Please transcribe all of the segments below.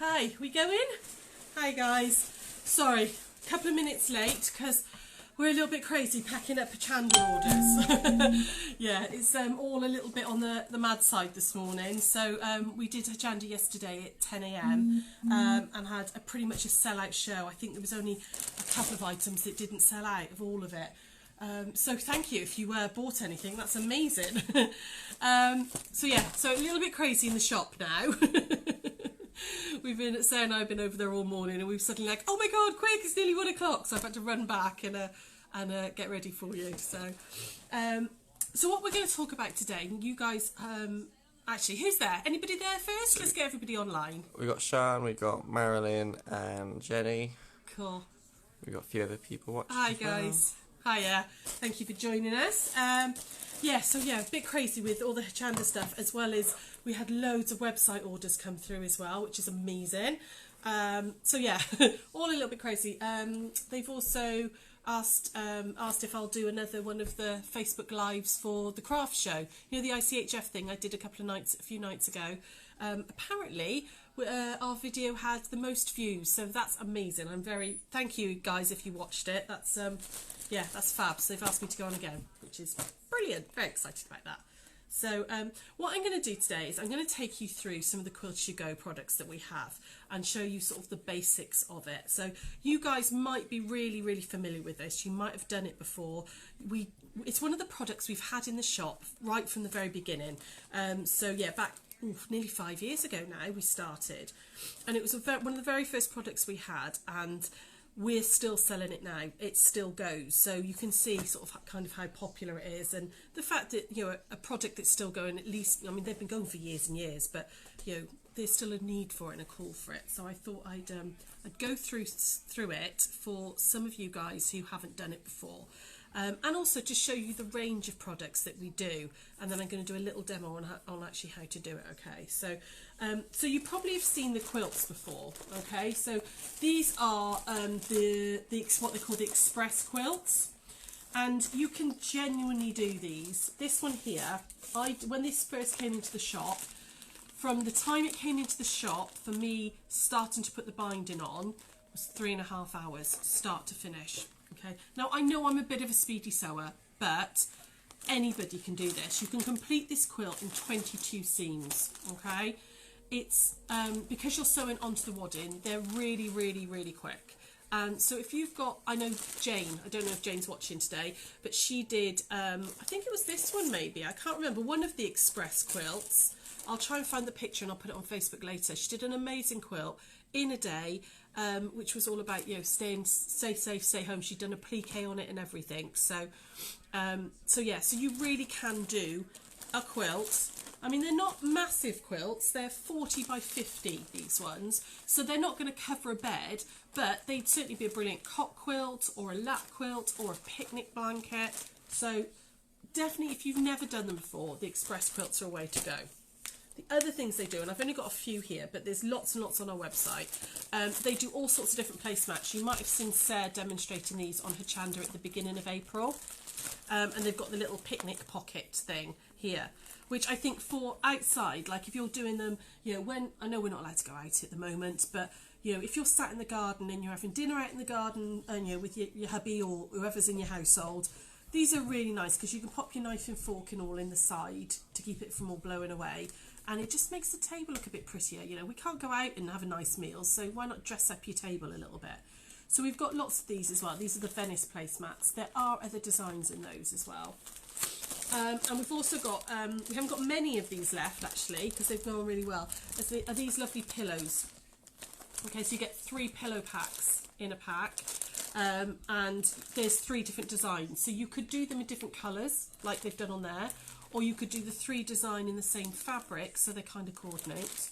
Hi, we going? Hi guys. Sorry, a couple of minutes late because we're a little bit crazy packing up Panda orders. Yeah, it's all a little bit on the mad side this morning. So we did Panda yesterday at 10 a.m. And had pretty much a sellout show. I think there was only a couple of items that didn't sell out of all of it. So thank you if you bought anything, that's amazing. So yeah, so a little bit crazy in the shop now. Sarah and I have been over there all morning and we've suddenly like, oh my god, quick, it's nearly 1 o'clock. So I've had to run back and get ready for you. So what we're going to talk about today, you guys, actually, who's there? Anybody there first? Let's get everybody online. We got Sean, we got Marilyn and Jenny. Cool. We got a few other people watching. Hi guys. Hiya. Thank you for joining us. Yeah, a bit crazy with all the Panda stuff, as well as we had loads of website orders come through as well, which is amazing. So yeah, all a little bit crazy. They've also asked if I'll do another one of the Facebook lives for the craft show. You know, the ICHF thing I did a few nights ago. Apparently our video had the most views, so that's amazing. Thank you guys if you watched it. That's yeah, that's fab. So they've asked me to go on again, which is brilliant. Very excited about that. So what I'm going to do today is I'm going to take you through some of the Quilt to Go products that we have and show you sort of the basics of it. So you guys might be really, really familiar with this. You might have done it before. It's one of the products we've had in the shop right from the very beginning. So yeah, back nearly 5 years ago now we started, and it was one of the very first products we had, and we're still selling it now. It still goes, so you can see sort of kind of how popular it is, and the fact that, you know, a product that's still going, at least, I mean, they've been going for years and years, but you know, there's still a need for it and a call for it. So I thought I'd go through it for some of you guys who haven't done it before. And also to show you the range of products that we do, and then I'm going to do a little demo on actually how to do it. Okay, so you probably have seen the quilts before. Okay, so these are what they call the express quilts, and you can genuinely do these. This one here, when this first came into the shop, from the time it came into the shop, for me starting to put the binding on was 3.5 hours, start to finish. Okay, now I know I'm a bit of a speedy sewer, but anybody can do this. You can complete this quilt in 22 seams. Okay, it's because you're sewing onto the wadding, they're really, really, really quick. And so if you've got, I know Jane, I don't know if Jane's watching today, but she did, I think it was this one maybe, I can't remember, one of the express quilts. I'll try and find the picture and I'll put it on Facebook later. She did an amazing quilt in a day, which was all about, you know, stay safe, stay home. She'd done a plique on it and everything. So yeah, so you really can do a quilt. I mean, they're not massive quilts. They're 40 by 50, these ones. So they're not going to cover a bed, but they'd certainly be a brilliant cot quilt or a lap quilt or a picnic blanket. So definitely, if you've never done them before, the express quilts are a way to go. The other things they do, and I've only got a few here, but there's lots and lots on our website. They do all sorts of different placemats. You might have seen Sarah demonstrating these on her Panda at the beginning of April. And they've got the little picnic pocket thing here, which I think for outside, like if you're doing them, you know, I know we're not allowed to go out at the moment, but you know, if you're sat in the garden and you're having dinner out in the garden, and you know, with your hubby or whoever's in your household, these are really nice because you can pop your knife and fork and all in the side to keep it from all blowing away. And it just makes the table look a bit prettier. You know, we can't go out and have a nice meal, so why not dress up your table a little bit? So we've got lots of these as well. These are the Venice Placemats. There are other designs in those as well. And we've also got, we haven't got many of these left actually, because they've gone really well. Are these lovely pillows. Okay, so you get 3 pillow packs in a pack. And there's 3 different designs. So you could do them in different colours, like they've done on there. Or you could do the 3 design in the same fabric, so they kind of coordinate.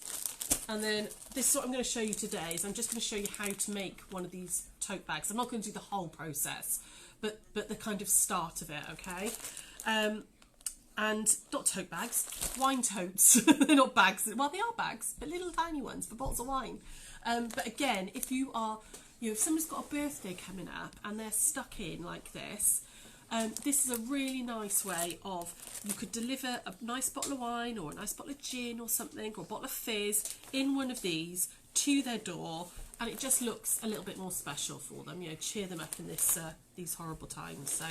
And then this is what I'm going to show you today, is I'm just going to show you how to make one of these tote bags. I'm not going to do the whole process, but the kind of start of it, okay? And not tote bags, wine totes. They're not bags. Well, they are bags, but little tiny ones for bottles of wine. But again, if you are, you know, if someone's got a birthday coming up and they're stuck in like this, This is a really nice way of, you could deliver a nice bottle of wine or a nice bottle of gin or something, or a bottle of fizz in one of these to their door, and it just looks a little bit more special for them, you know, cheer them up in this these horrible times.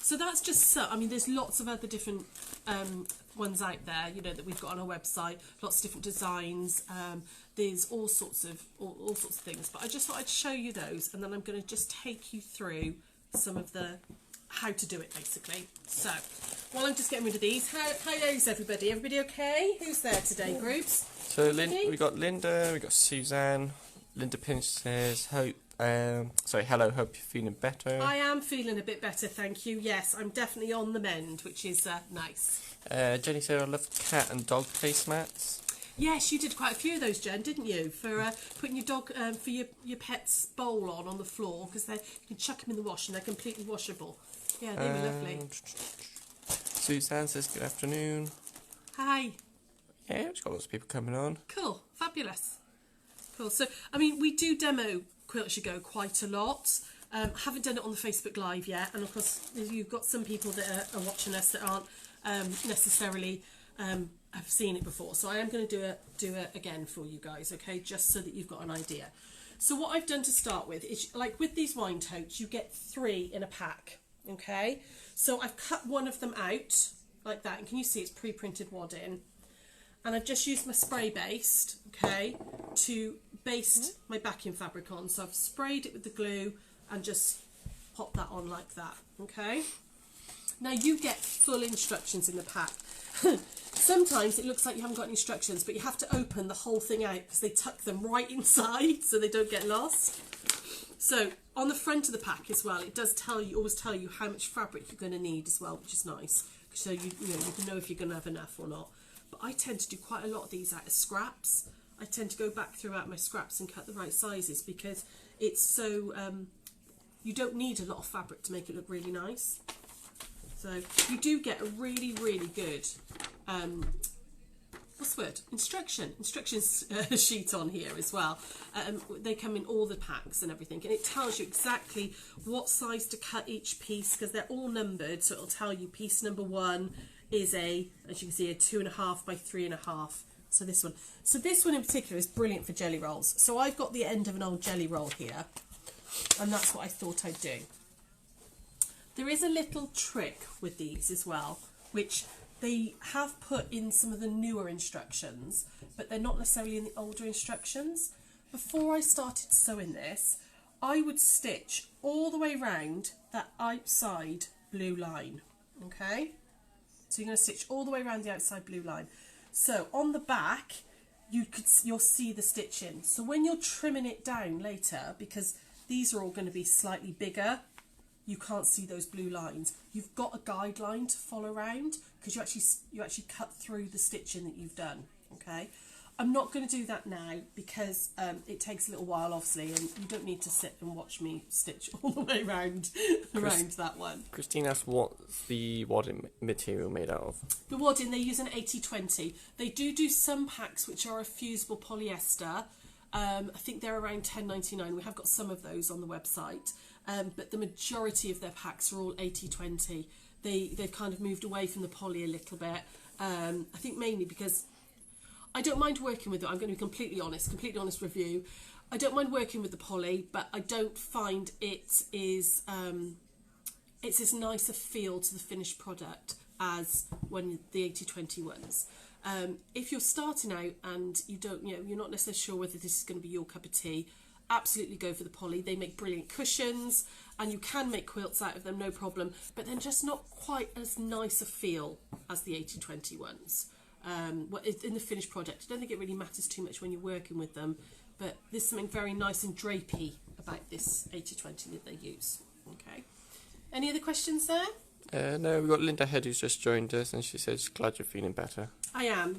So that's just so, I mean, there's lots of other different ones out there, you know, that we've got on our website, lots of different designs. There's all sorts of things, but I just thought I'd show you those, and then I'm going to just take you through some of the how to do it basically. So while I'm just getting rid of these, how's everybody? Everybody okay? Who's there today, groups? So we got Linda, we got Suzanne. Linda Pinch says, hello, hope you're feeling better. I am feeling a bit better, thank you. Yes, I'm definitely on the mend, which is nice. Jenny said, I love cat and dog placemats. Yes, you did quite a few of those, Jen, didn't you? For putting your dog, for your pet's bowl on the floor, because you can chuck them in the wash and they're completely washable. Yeah, they were lovely. Suzanne says, good afternoon. Hi. Yeah, we've got lots of people coming on. Cool, fabulous. Cool. So, I mean, we do demo Quilt As You Go quite a lot. Haven't done it on the Facebook Live yet, and of course, you've got some people that are watching us that aren't necessarily have seen it before. So I am going to do it again for you guys, okay? Just so that you've got an idea. So what I've done to start with is, like with these wine totes, you get 3 in a pack, okay? So I've cut one of them out like that, and can you see it's pre-printed wadding? And I've just used my spray based, okay, to baste my backing fabric on. So I've sprayed it with the glue and just pop that on like that, okay? Now you get full instructions in the pack. Sometimes it looks like you haven't got any instructions, but you have to open the whole thing out because they tuck them right inside so they don't get lost. So on the front of the pack as well, it does always tell you how much fabric you're going to need as well, which is nice. So you can know if you're going to have enough or not. But I tend to do quite a lot of these out of scraps. I tend to go back throughout my scraps and cut the right sizes because it's so, you don't need a lot of fabric to make it look really nice. So you do get a really, really good, what's the word? Instructions sheet on here as well. They come in all the packs and everything, and it tells you exactly what size to cut each piece because they're all numbered. So it'll tell you piece number 1 is as you can see, a 2.5 by 3.5. So this one in particular is brilliant for jelly rolls. So I've got the end of an old jelly roll here, and that's what I thought I'd do. There is a little trick with these as well, which they have put in some of the newer instructions, but they're not necessarily in the older instructions. Before I started sewing this, I would stitch all the way round that outside blue line, okay? So you're going to stitch all the way around the outside blue line. So on the back, you'll see the stitching. So when you're trimming it down later, because these are all going to be slightly bigger, you can't see those blue lines. You've got a guideline to follow around because you actually cut through the stitching that you've done. Okay. I'm not going to do that now because it takes a little while, obviously, and you don't need to sit and watch me stitch all the way around that one. Christine asked what's the wadding material made out of? The wadding, they use an 80-20. They do some packs which are a fusible polyester. I think they're around $10.99. We have got some of those on the website, but the majority of their packs are all 80-20. They've kind of moved away from the poly a little bit. I think mainly because I don't mind working with it. I'm going to be completely honest review. I don't mind working with the poly, but I don't find it is it's as nice a feel to the finished product as when the 80-20 ones. If you're starting out and you're not necessarily sure whether this is going to be your cup of tea, absolutely go for the poly. They make brilliant cushions and you can make quilts out of them, no problem, but they're just not quite as nice a feel as the 80-20 ones. In the finished product, I don't think it really matters too much when you're working with them, but there's something very nice and drapey about this 80-20 that they use. Okay. Any other questions there? No, we've got Linda Head who's just joined us and she says, glad you're feeling better. I am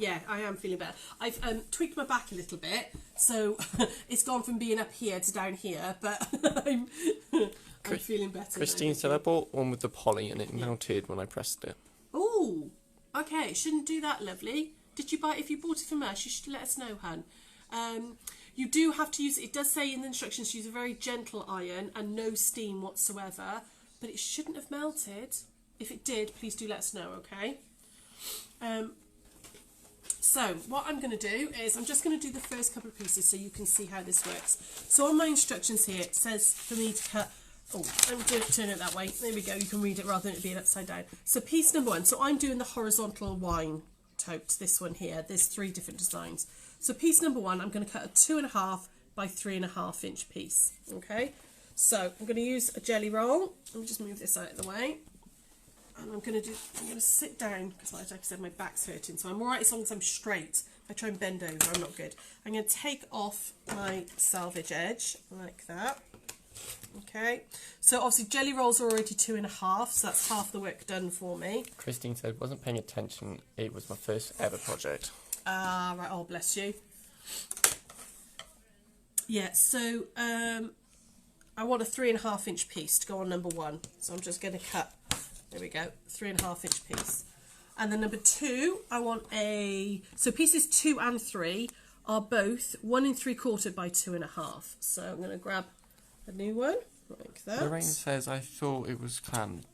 feeling better. I've tweaked my back a little bit, so it's gone from being up here to down here, but I'm feeling better. Christine said I bought one with the poly and it mounted when I pressed it. Oh, okay, shouldn't do that, lovely. Did you buy it? If you bought it from us, you should let us know, hun. You do have to use, it does say in the instructions, use a very gentle iron and no steam whatsoever. but it shouldn't have melted. If it did, please do let us know, okay? So what I'm going to do is I'm just going to do the first couple of pieces so you can see how this works. So on my instructions here, it says for me to cut, oh, I'm going to turn it that way. There we go. You can read it rather than it being upside down. So piece number 1. So I'm doing the horizontal wine tote, this one here. There's 3 different designs. So piece number 1, I'm going to cut a 2.5 by 3.5 inch piece. Okay. So I'm going to use a jelly roll. Let me just move this out of the way. And I'm going to sit down because, like I said, my back's hurting. So I'm all right as long as I'm straight. If I try and bend over, I'm not good. I'm going to take off my selvage edge like that. Okay. So obviously jelly rolls are already 2.5, so that's half the work done for me. Christine said, wasn't paying attention. It was my first ever project. Ah, right. Oh, bless you. Yeah. So I want a 3.5 inch piece to go on number 1. So I'm just going to cut. There we go, 3.5 inch piece. And then number 2, I want so pieces 2 and 3 are both 1 3/4 by 2.5. So I'm going to grab a new one like that. Lorraine says, I thought it was clams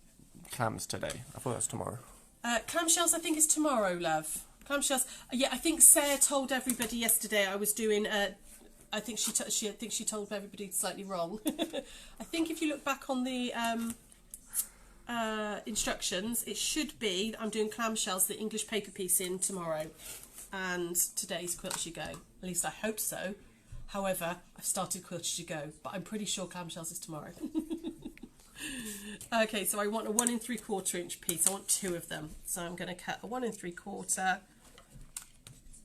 today. I thought it was tomorrow. Clamshells, I think, is tomorrow, love. Clamshells. Yeah, I think Sarah told everybody yesterday I was doing. I think she told everybody slightly wrong. I think if you look back on the instructions, it should be that I'm doing clamshells, the English paper piece in tomorrow, and today's Quilt As You Go. At least I hope so. However, I've started Quilt As You Go, but I'm pretty sure clamshells is tomorrow. Okay, so I want a 1 3/4 inch piece. I want 2 of them. So I'm going to cut a 1 3/4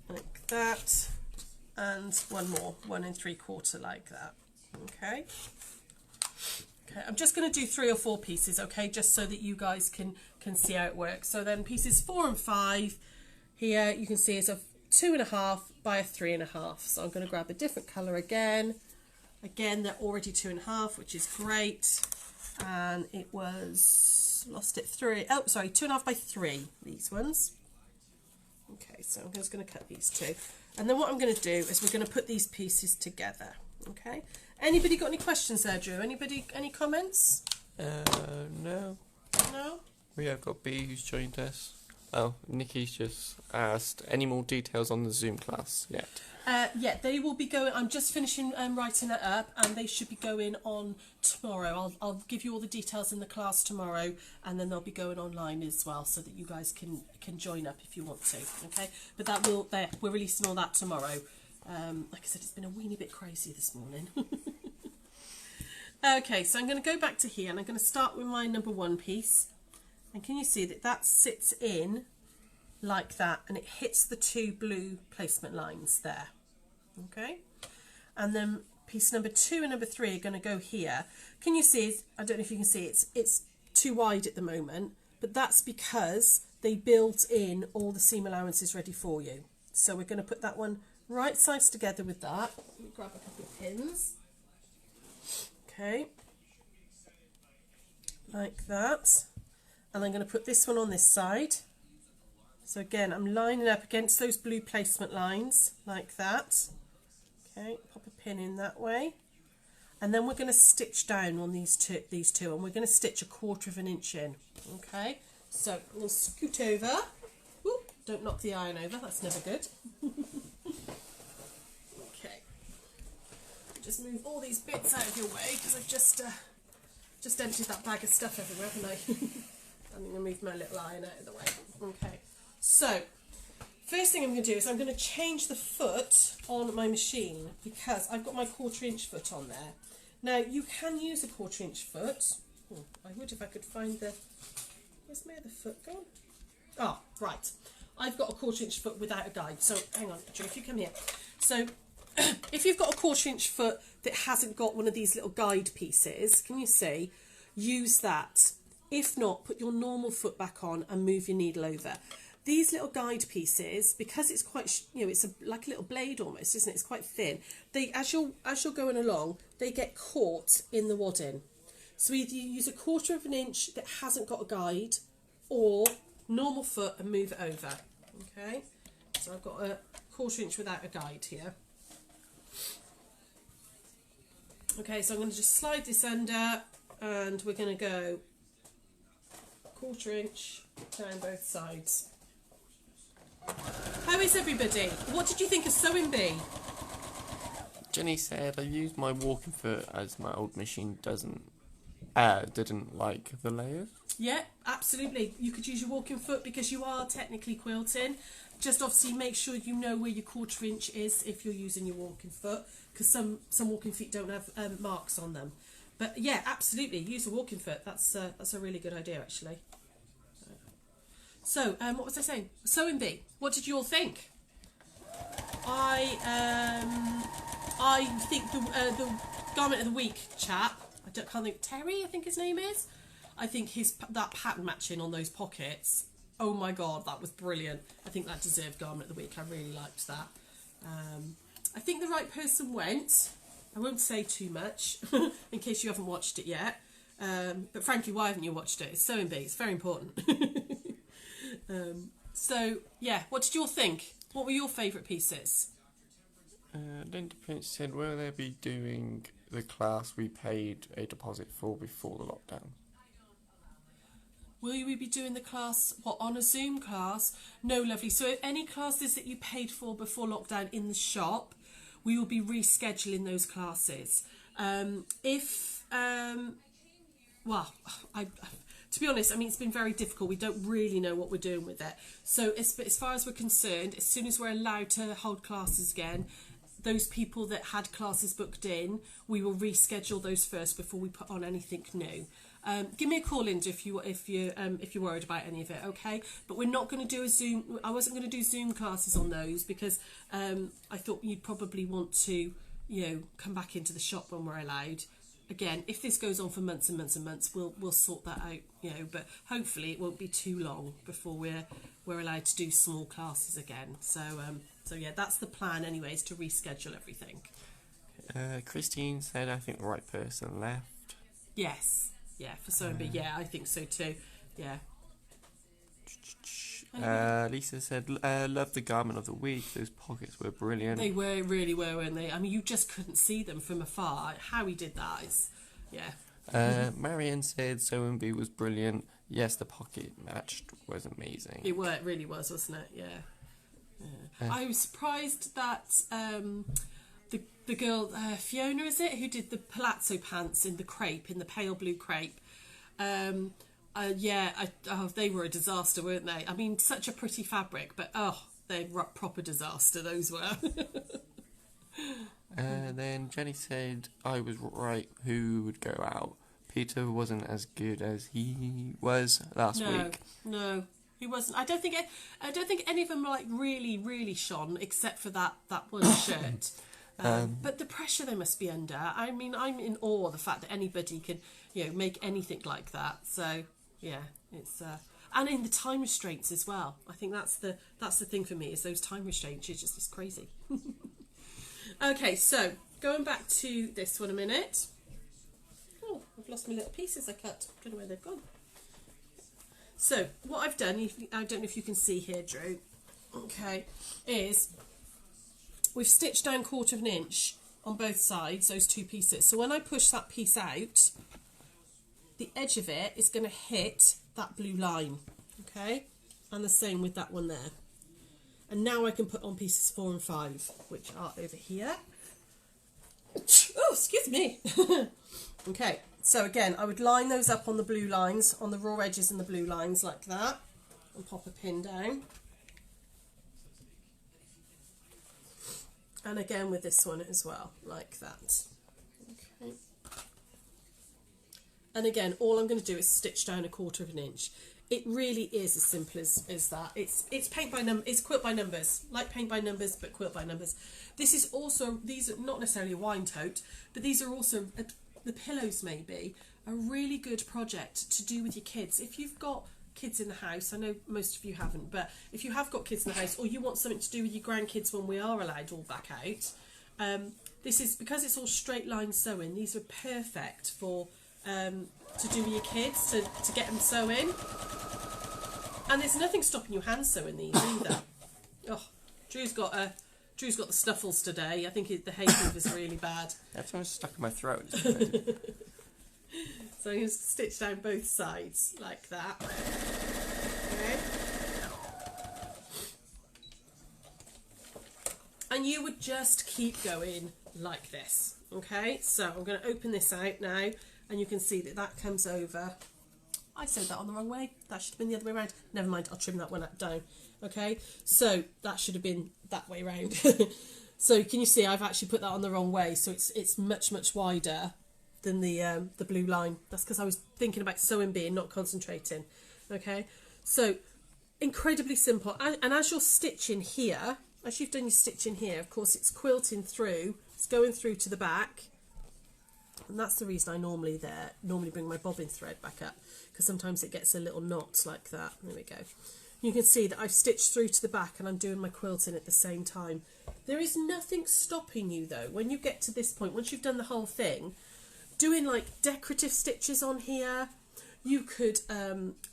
like that, and one more 1 3/4 like that. Okay. Okay, I'm just going to do 3 or 4 pieces, okay, just so that you guys can see how it works. So then pieces 4 and 5 here, you can see it's a 2.5 by a 3.5. So I'm going to grab a different colour again. Again, they're already 2.5, which is great. And it was, lost it, 2.5 by 3, these ones. Okay, so I'm just going to cut these 2. And then what I'm going to do is we're going to put these pieces together, okay? Anybody got any questions there, Drew? Anybody, any comments? No. No? We have got B who's joined us. Oh, Nikki's just asked, any more details on the Zoom class yet? Yeah, they will be going, I'm just finishing writing that up, and they should be going on tomorrow. I'll give you all the details in the class tomorrow, and then they'll be going online as well, so that you guys can join up if you want to, okay? But that will, we're releasing all that tomorrow. Like I said, it's been a weeny bit crazy this morning. Okay, so I'm going to go back to here, and I'm going to start with my number 1 piece. And can you see that that sits in like that, and it hits the 2 blue placement lines there. Okay, and then piece number 2 and number 3 are going to go here. Can you see? I don't know if you can see. It's too wide at the moment, but that's because they built in all the seam allowances ready for you. So we're going to put that one right sides together with that. Let me grab a couple of pins. Okay, like that. And I'm going to put this one on this side. So again, I'm lining up against those blue placement lines like that. Okay, pop a pin in that way. And then we're going to stitch down on these two, and we're going to stitch 1/4 inch in. Okay, so we'll scoot over. Ooh, don't knock the iron over, that's never good. Okay, just move all these bits out of your way because I've just emptied that bag of stuff everywhere, haven't I? I'm going to move my little iron out of the way. Okay, so first thing I'm going to do is I'm going to change the foot on my machine because I've got my 1/4 inch foot on there. Now you can use a 1/4 inch foot. Oh, I would if I could find the, where's my other foot gone? Oh, right. I've got a 1/4 inch foot without a guide. So hang on, Joe, if you come here. So if you've got a 1/4 inch foot that hasn't got one of these little guide pieces, can you see? Use that. If not, put your normal foot back on and move your needle over. These little guide pieces, because it's quite, it's like a little blade almost, isn't it? It's quite thin. They, as you're going along, they get caught in the wadding. So either you use a 1/4 inch that hasn't got a guide, or normal foot and move it over. Okay, so I've got a 1/4 inch without a guide here. Okay, so I'm going to just slide this under, and we're going to go 1/4 inch down both sides. How is everybody? What did you think of sewing bee? Jenny said, I used my walking foot as my old machine didn't like the layers. Yeah, absolutely. You could use your walking foot because you are technically quilting. Just obviously make sure you know where your 1/4 inch is if you're using your walking foot, because some walking feet don't have marks on them. But yeah, absolutely, use a walking foot. That's a really good idea, actually. So, what was I saying? Sewing bee. What did you all think? I think the garment of the week chap. Can't think, Terry, I think his name is. I think that pattern matching on those pockets. Oh my god, that was brilliant. I think that deserved garment of the week. I really liked that. I think the right person went. I won't say too much in case you haven't watched it yet. But frankly, why haven't you watched it? It's sewing bee. It's very important. So yeah, what did you all think? What were your favourite pieces? Linda Prince said, will they be doing the class we paid a deposit for before the lockdown? Will we be doing the class, on a Zoom class? No, lovely. So if any classes that you paid for before lockdown in the shop, we will be rescheduling those classes. To be honest, I mean, it's been very difficult. We don't really know what we're doing with it. So as far as we're concerned, as soon as we're allowed to hold classes again, those people that had classes booked in, we will reschedule those first before we put on anything new. Give me a call, Linda, if you're worried about any of it, okay? But we're not going to do a Zoom. I wasn't going to do Zoom classes on those because I thought you'd probably want to, come back into the shop when we're allowed. Again, if this goes on for months and months and months, we'll sort that out, But hopefully, it won't be too long before we're allowed to do small classes again. So yeah, that's the plan, anyways, to reschedule everything. Christine said, I think the right person left. Yes. Yeah, for sewing bee. Yeah, I think so too. Yeah. Lisa said, love the garment of the week. Those pockets were brilliant. They really were, weren't they? I mean, you just couldn't see them from afar. How he did that is, yeah. Marion said sewing bee was brilliant. Yes, the pocket matched was amazing. It really was, wasn't it? Yeah. I was surprised that the girl, Fiona, is it, who did the palazzo pants in the pale blue crepe. They were a disaster, weren't they? I mean, such a pretty fabric, but they're proper disaster, those were. Then Jenny said, I was right, who would go out? Peter wasn't as good as he was last week. No, he wasn't. I don't think any of them like really shone, except for that one shirt. But the pressure they must be under. I mean, I'm in awe of the fact that anybody can, make anything like that. So yeah, it's and in the time restraints as well. I think that's the thing for me, is those time restraints. It's crazy. Okay, so going back to this one a minute. Oh, I've lost my little pieces I cut. I don't know where they've gone. So what I've done, I don't know if you can see here, Drew. Okay, is we've stitched down 1/4 inch on both sides, those two pieces. So when I push that piece out, the edge of it is going to hit that blue line, okay? And the same with that one there. And now I can put on pieces 4 and 5, which are over here. Oh, excuse me. Okay, so again, I would line those up on the blue lines, on the raw edges and the blue lines like that, and pop a pin down. And again with this one as well, like that. Okay. And again, all I'm going to do is stitch down 1/4 inch. It really is as simple as that. It's it's quilt by numbers, like paint by numbers, but quilt by numbers. This is also, these are not necessarily a wine tote, but these are also, the pillows maybe, a really good project to do with your kids. If you've got kids in the house, I know most of you haven't, but if you have got kids in the house, or you want something to do with your grandkids when we are allowed all back out, this is, because it's all straight line sewing, these are perfect for to do with your kids, to get them sewing. And there's nothing stopping your hand sewing these either. Oh, Drew's got the snuffles today. I think the hay fever's really bad. Everything's stuck in my throat. So I'm going to stitch down both sides like that. Okay. And you would just keep going like this. Okay, so I'm going to open this out now, and you can see that that comes over. I sewed that on the wrong way. That should have been the other way around. Never mind, I'll trim that one up down. Okay, so that should have been that way round. So can you see I've actually put that on the wrong way, so it's much wider than the blue line. That's because I was thinking about sewing bee and not concentrating. Okay, so incredibly simple. And as you're stitching here, as you've done your stitching here, of course it's quilting through, it's going through to the back, and that's the reason I normally bring my bobbin thread back up, because sometimes it gets a little knot like that. There we go. You can see that I've stitched through to the back and I'm doing my quilting at the same time. There is nothing stopping you though, when you get to this point, once you've done the whole thing, doing like decorative stitches on here. You could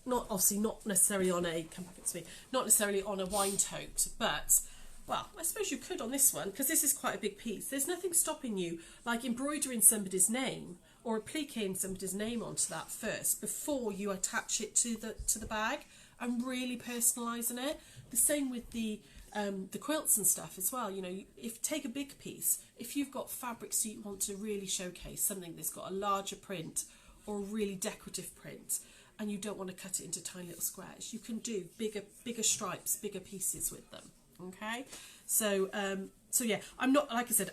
not necessarily on a wine tote, but well, I suppose you could on this one, because this is quite a big piece. There's nothing stopping you like embroidering somebody's name or appliquing somebody's name onto that first before you attach it to the bag and really personalising it. The same with the quilts and stuff as well. You know, if take a big piece, if you've got fabrics that you want to really showcase, something that's got a larger print or a really decorative print, and you don't want to cut it into tiny little squares, you can do bigger stripes, bigger pieces with them. Okay, so yeah, I'm not, like I said,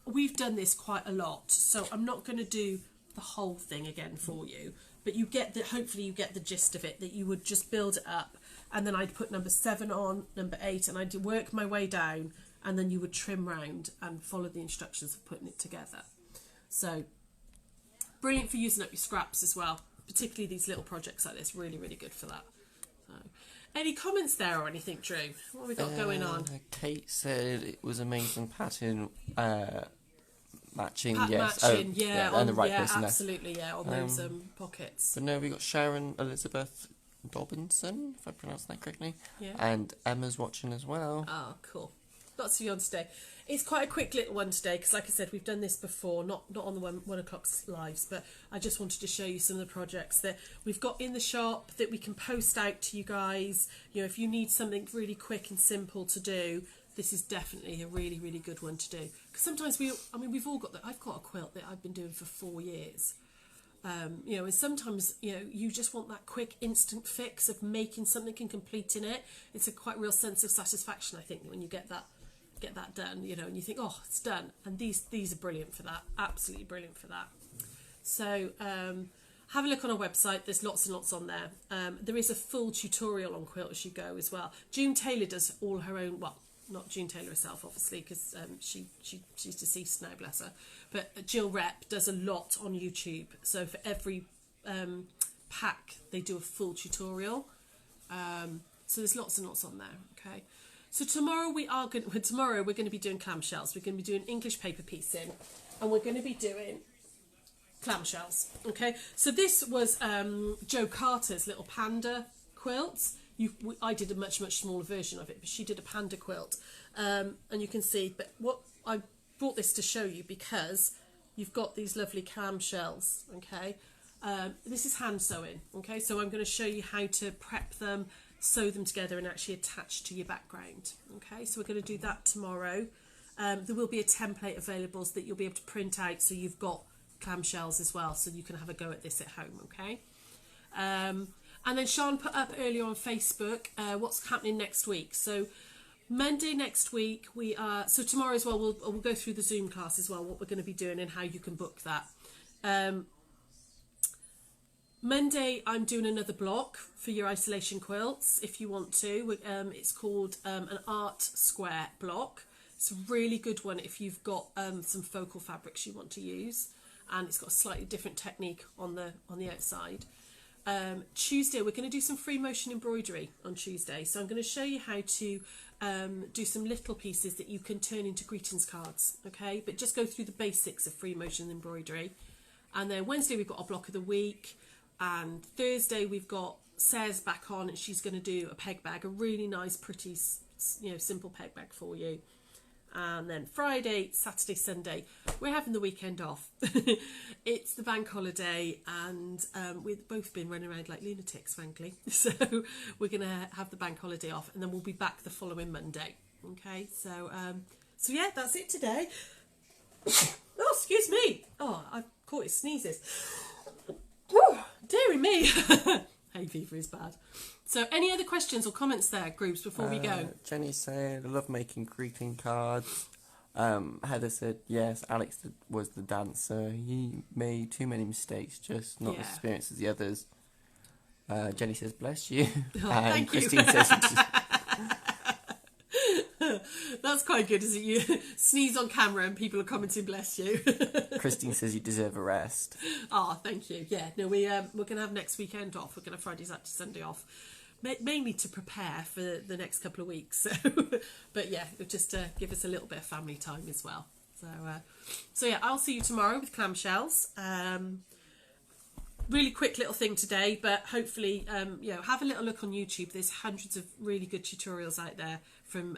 we've done this quite a lot, so I'm not going to do the whole thing again for you, but you get the, hopefully you get the gist of it, that you would just build it up, and then I'd put number 7 on, number 8, and I'd work my way down, and then you would trim round and follow the instructions of putting it together. So brilliant for using up your scraps as well, particularly these little projects like this, really good for that. So any comments there or anything, Drew? What have we got going on? Kate said it was amazing pattern matching, matching, and the right person absolutely, there. On those pockets. But no, we got Sharon Elizabeth Dobinson, if I pronounced that correctly, and Emma's watching as well. Oh, cool. Lots of you on today. It's quite a quick little one today, because like I said, we've done this before, not on the 1 o'clock lives, but I just wanted to show you some of the projects that we've got in the shop that we can post out to you guys. You know, if you need something really quick and simple to do, this is definitely a really good one to do. Because sometimes we've all got that. I've got a quilt that I've been doing for 4 years. You know, and sometimes, you know, you just want that quick instant fix of making something and completing it. It's a quite real sense of satisfaction, I think, when you get that done, you know, and you think, oh, it's done. And these are brilliant for that, absolutely brilliant for that. So have a look on our website, there's lots and lots on there. There is a full tutorial on quilt as you go as well. June Tailor does all her own, well, not June Tailor herself obviously, because she's deceased now, bless her, but Jill Rep does a lot on YouTube. So for every pack they do a full tutorial, so there's lots and lots on there. Okay, so tomorrow we're going to be doing clamshells. We're going to be doing English paper piecing, and we're going to be doing clamshells. Okay, so this was Jo Carter's little panda quilt. I did a much smaller version of it, but she did a panda quilt, and you can see. But what I brought this to show you, because you've got these lovely clamshells. Okay, this is hand sewing. Okay, so I'm going to show you how to prep them, sew them together, and actually attach to your background. Okay, so we're going to do that tomorrow. There will be a template available so that you'll be able to print out, so you've got clamshells as well, so you can have a go at this at home. Okay. And then Sean put up earlier on Facebook what's happening next week. So Monday next week, so tomorrow as well, we'll go through the Zoom class as well, what we're going to be doing and how you can book that. Monday, I'm doing another block for your isolation quilts, if you want to. It's called an art square block. It's a really good one if you've got some focal fabrics you want to use, and it's got a slightly different technique on the outside. Tuesday, we're going to do some free motion embroidery on Tuesday. So I'm going to show you how to do some little pieces that you can turn into greetings cards. Okay, but just go through the basics of free motion embroidery. And then Wednesday, we've got our block of the week. And Thursday, we've got Sarah's back on, and she's going to do a peg bag, a really nice, pretty, you know, simple peg bag for you. And then Friday, Saturday, Sunday, we're having the weekend off. It's the bank holiday, and we've both been running around like lunatics, frankly. So we're going to have the bank holiday off, and then we'll be back the following Monday. Okay, so yeah, that's it today. Oh, excuse me. Oh, I've caught his sneezes. Oh, dearie me. Hay fever is bad. So any other questions or comments there, groups, before we go? Jenny said, I love making greeting cards. Heather said, yes, Alex was the dancer. He made too many mistakes, just not as experienced as the others. Jenny says, bless you. Oh, and thank Christine you. says, That's quite good, isn't it? You sneeze on camera and people are commenting, bless you. Christine says you deserve a rest. Oh, thank you. Yeah, no, we're going to have next weekend off. We're going to have Friday, Saturday, Sunday off. Mainly to prepare for the next couple of weeks. So, but yeah, just to give us a little bit of family time as well. So yeah, I'll see you tomorrow with clamshells. Really quick little thing today, but hopefully, have a little look on YouTube. There's hundreds of really good tutorials out there from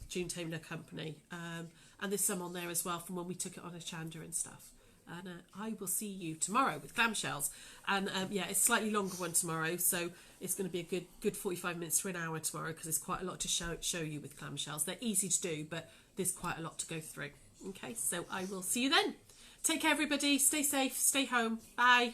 June Tailor Company, and there's some on there as well from when we took it on a Chanda and stuff. And I will see you tomorrow with clamshells. And it's a slightly longer one tomorrow, so it's going to be a good 45 minutes to an hour tomorrow, because there's quite a lot to show you with clamshells. They're easy to do, but there's quite a lot to go through. Okay, so I will see you then. Take care, everybody. Stay safe. Stay home. Bye.